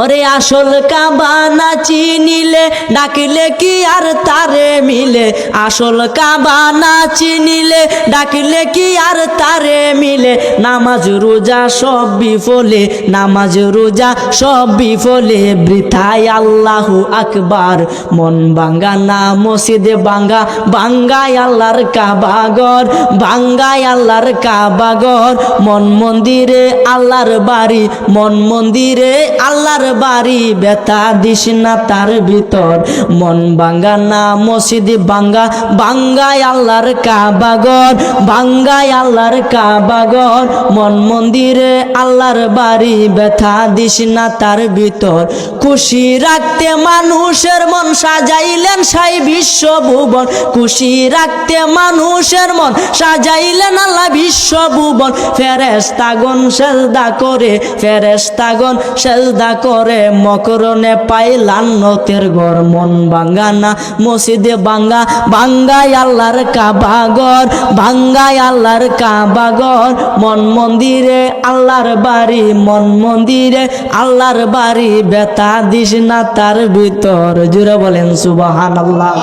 ওরে আসল কাবা না চিনিলে ডাকিলে কি আর তারে মিলে, আসল কাবা না চিনিলে ডাকিলে কি আর তারে মিলে। নামাজ রোজা সব বিফলে, নামাজ রোজা সব বিফলে, বৃথায় আল্লাহু আকবার। মন ভাঙ্গা না মসজিদে ভাঙ্গা, ভাঙ্গায় আল্লাহর কাবা ঘর, ভাঙ্গায় আল্লাহর কাবা ঘর। মন মন্দিরে আল্লাহর বাড়ি, মন মন্দিরে আল্লাহর বাড়ি, ব্যথা দিস না তার ভিতর। মন ভাঙ্গা না মসজিদ ভাঙ্গা, ভাঙ্গায় আল্লাহর কাবা ঘর, ভাঙ্গায় আল্লাহর কাবা ঘর। মন মন্দিরে আল্লাহর বাড়ি, ব্যথা দিস না তার ভিতর। খুশি রাখতে মানুষের মন সাজাইলেন সাই বিশ্ব ভুবন, খুশি রাখতে মানুষের মন সাজাইলেন আল্লাহ বিশ্ব ভুবন। ফেরেশতাগণ সেজদা করে, ফেরেশতাগণ সেজদা করে, মকরণে পাই লান্নতের ঘর। মন ভাঙ্গা না মসজিদে ভাঙ্গা, ভাঙ্গায় আল্লাহর কাবা ঘর, ভাঙ্গায় আল্লাহর কাবা ঘর। মন মন্দিরে আল্লাহর বাড়ি, মন মন্দিরে আল্লাহর বাড়ি, ব্যথা দিস না তার ভিতর। জুড়ে বলেন সুবহানাল্লাহ।